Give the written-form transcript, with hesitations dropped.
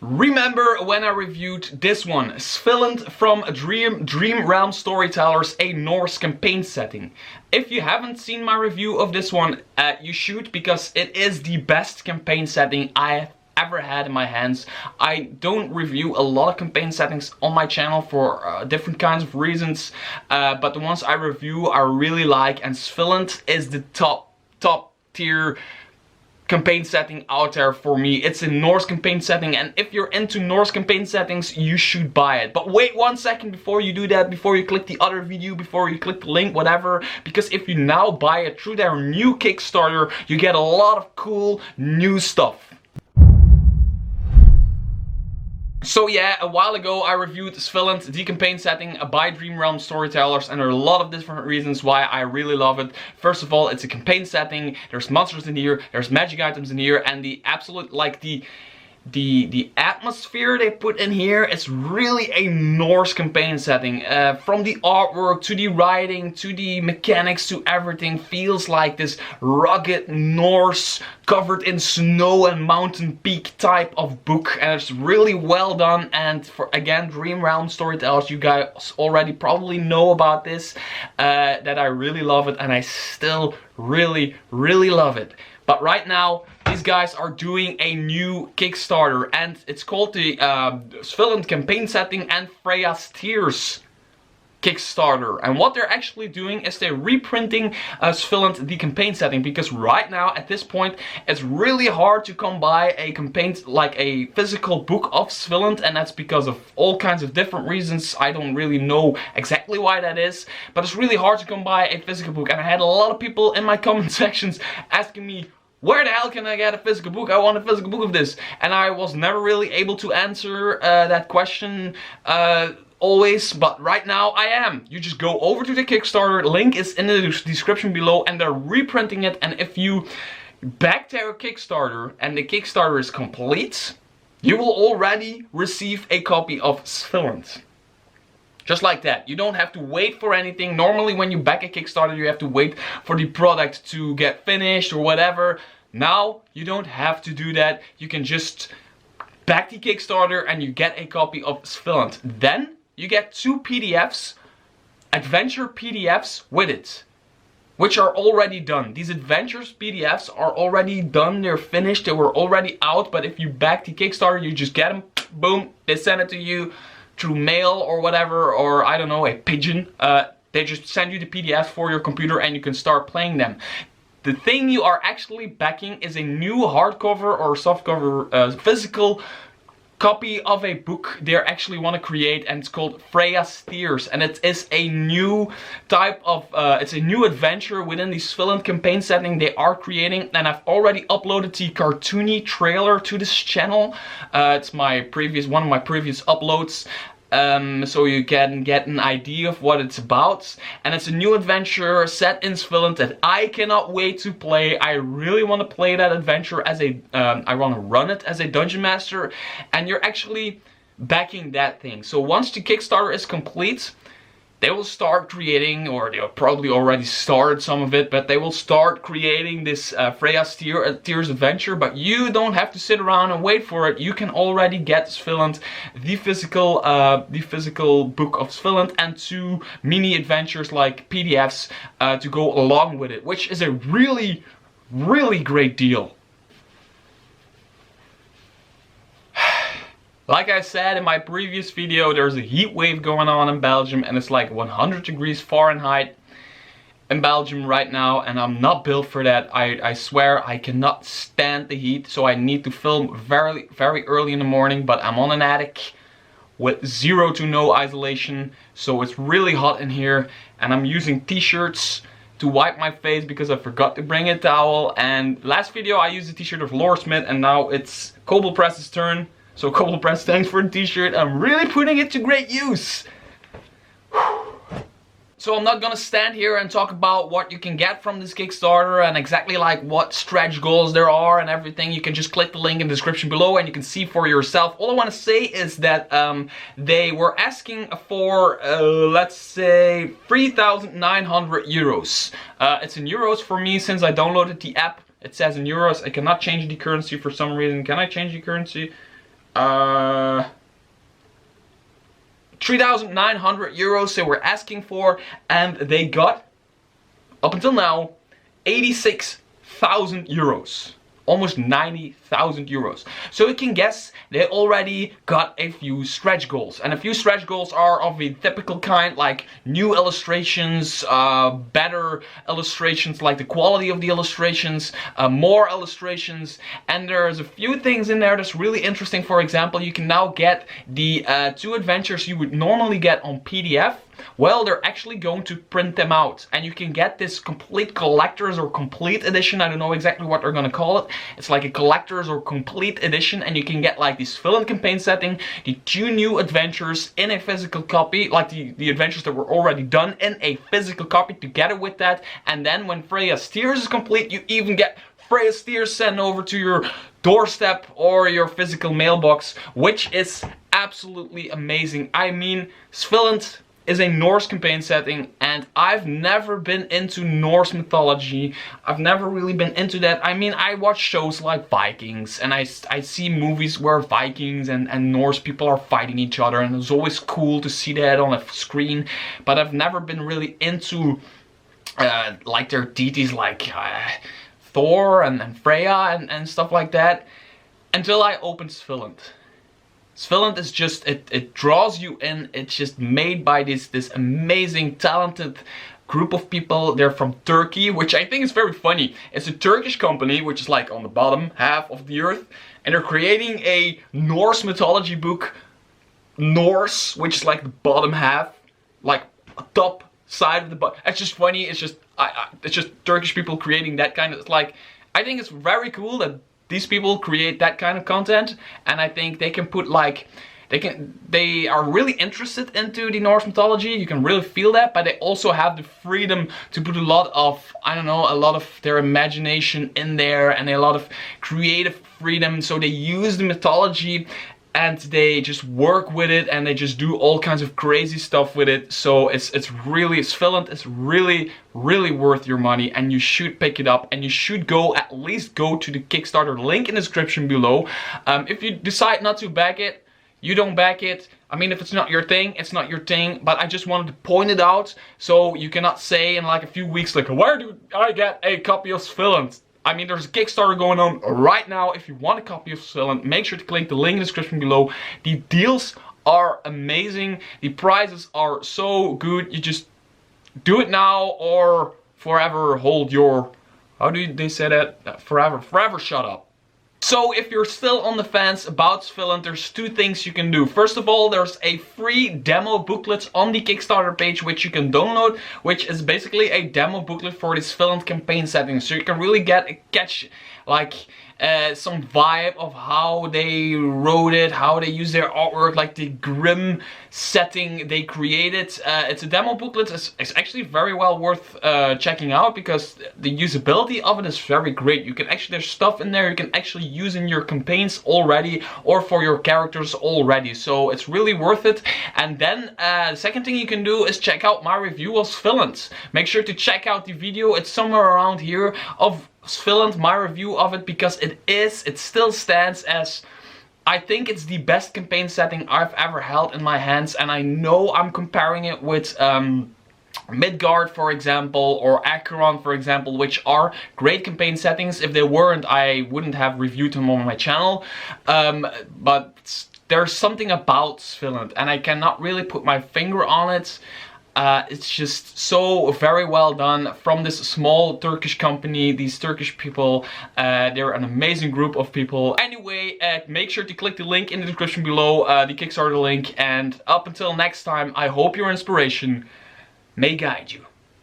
Remember when I reviewed this one, Svilland from Dream Realm Storytellers, a Norse campaign setting. If you haven't seen my review of this one, you should, because it is the best campaign setting I have ever had in my hands. I don't review a lot of campaign settings on my channel for different kinds of reasons, but the ones I review I really like, and Svilland is the top tier campaign setting out there for me. It's a Norse campaign setting, and if you're into Norse campaign settings, you should buy it. But wait 1 second before you do that, before you click the other video, before you click the link, whatever, because if you now buy it through their new Kickstarter, you get a lot of cool new stuff. So yeah, a while ago I reviewed Svilland, the campaign setting by Dream Realm Storytellers, and there are a lot of different reasons why I really love it. First of all, it's a campaign setting, there's monsters in here, there's magic items in here, and the absolute, like, the atmosphere they put in here is really a Norse campaign setting. From the artwork to the writing to the mechanics to everything feels like this rugged Norse covered in snow and mountain peak type of book, and it's really well done. And for, again, Dream Realm Storytellers, you guys already probably know about this, that I really love it, and I still really love it. But right now, these guys are doing a new Kickstarter, and it's called the Svilland Campaign Setting and Freya's Tears Kickstarter. And what they're actually doing is they're reprinting Svilland, the campaign setting, because right now, at this point, it's really hard to come by a campaign, like a physical book of Svilland, and that's because of all kinds of different reasons. I don't really know exactly why that is, but it's really hard to come by a physical book. And I had a lot of people in my comment sections asking me, where the hell can I get a physical book? I want a physical book of this. And I was never really able to answer that question always, but right now I am. You just go over to the Kickstarter, link is in the description below, and they're reprinting it. And if you back their Kickstarter and the Kickstarter is complete, you will already receive a copy of Svilland. Just like that. You don't have to wait for anything. Normally when you back a Kickstarter, you have to wait for the product to get finished or whatever. Now you don't have to do that. You can just back the Kickstarter and you get a copy of Svilland. Then you get 2 PDFs, adventure PDFs with it, which are already done. These adventures PDFs are already done, they're finished, they were already out, but if you back the Kickstarter, you just get them, boom, they send it to you through mail or whatever, or I don't know, a pigeon. They just send you the PDFs for your computer and you can start playing them. The thing you are actually backing is a new hardcover or softcover physical copy of a book they actually want to create, and it's called Freya's Tears, and it is a new type of it's a new adventure within the Svilland campaign setting they are creating, and I've already uploaded the cartoony trailer to this channel. It's one of my previous uploads. So you can get an idea of what it's about, and it's a new adventure set in Svilland that I cannot wait to play. I really want to play that adventure as a I want to run it as a dungeon master, and you're actually backing that thing. So once the Kickstarter is complete, they will start creating, or they probably already started some of it, but they will start creating this Freya's Tears adventure. But you don't have to sit around and wait for it. You can already get Svilland, the physical book of Svilland, and 2 mini adventures like PDFs to go along with it, which is a really great deal. Like I said in my previous video, there's a heat wave going on in Belgium, and it's like 100 degrees Fahrenheit in Belgium right now, and I'm not built for that. I swear I cannot stand the heat, so I need to film very early in the morning, but I'm on an attic with 0 to no isolation, so it's really hot in here, and I'm using t-shirts to wipe my face because I forgot to bring a towel. And last video I used a t-shirt of Lore Smith, and now it's Kobold Press's turn. So Kobold Press, thanks for the t-shirt. I'm really putting it to great use. So I'm not gonna stand here and talk about what you can get from this Kickstarter and exactly like what stretch goals there are and everything. You can just click the link in the description below and you can see for yourself. All I want to say is that they were asking for, let's say, 3,900 euros. It's in euros for me since I downloaded the app. It says in euros. I cannot change the currency for some reason. Can I change the currency? 3,900 euros they were asking for, and they got, up until now, 86,000 euros. Almost 90,000 euros. So you can guess they already got a few stretch goals. And a few stretch goals are of a typical kind, like new illustrations, better illustrations, like the quality of the illustrations, more illustrations. And there's a few things in there that's really interesting. For example, you can now get the 2 adventures you would normally get on PDF. Well, they're actually going to print them out, and you can get this complete collector's or complete edition. I don't know exactly what they're gonna call it. It's like a collector's or complete edition, and you can get like this Svilland campaign setting, the 2 new adventures in a physical copy, like the adventures that were already done in a physical copy together with that. And then when Freya's Tears is complete, you even get Freya's Tears sent over to your doorstep or your physical mailbox, which is absolutely amazing. I mean, Svilland is a Norse campaign setting, and I've never been into Norse mythology. I've never really been into that. I mean, I watch shows like Vikings, and I see movies where Vikings and Norse people are fighting each other, and it's always cool to see that on a screen. But I've never been really into like their deities like Thor and Freya and stuff like that, until I opened Svilland. Svilland is just, it draws you in. It's just made by this amazing, talented group of people. They're from Turkey, which I think is very funny. It's a Turkish company, which is like on the bottom half of the earth. And they're creating a Norse mythology book. Norse, which is like the bottom half. Like top side of the bottom. It's just funny. It's just, it's just Turkish people creating that kind of, it's like, I think it's very cool that these people create that kind of content, and I think they can put like, they are really interested into the Norse mythology. You can really feel that, but they also have the freedom to put a lot of, I don't know, a lot of their imagination in there, and a lot of creative freedom. So they use the mythology and they just work with it, and they just do all kinds of crazy stuff with it. So it's really, Svilland is really worth your money, and you should pick it up, and you should at least go to the Kickstarter link in the description below. If you decide not to back it, you don't back it. I mean, if it's not your thing, it's not your thing, but I just wanted to point it out, so you cannot say in like a few weeks, like, where do I get a copy of Svilland? I mean, there's a Kickstarter going on right now. If you want a copy of Svilland, make sure to click the link in the description below. The deals are amazing. The prices are so good. You just do it now or forever hold your, how do they say that? Forever shut up. So if you're still on the fence about Svilland, there's 2 things you can do. First of all, there's a free demo booklet on the Kickstarter page which you can download, which is basically a demo booklet for the Svilland campaign setting. So you can really catch like some vibe of how they wrote it, how they use their artwork, like the grim setting they created. It's a demo booklet. It's actually very well worth checking out, because the usability of it is very great. You can actually, there's stuff in there you can actually use in your campaigns already, or for your characters already. So it's really worth it. And then the second thing you can do is check out my review of Svilland. Make sure to check out the video. It's somewhere around here, of Svilland, my review of it, because it still stands as, I think it's the best campaign setting I've ever held in my hands. And I know I'm comparing it with Midgard, for example, or Acheron, for example, which are great campaign settings. If they weren't, I wouldn't have reviewed them on my channel. But there's something about Svilland, and I cannot really put my finger on it. It's just so very well done from this small Turkish company. These Turkish people, they're an amazing group of people. Anyway, make sure to click the link in the description below, the Kickstarter link. And up until next time, I hope your inspiration may guide you.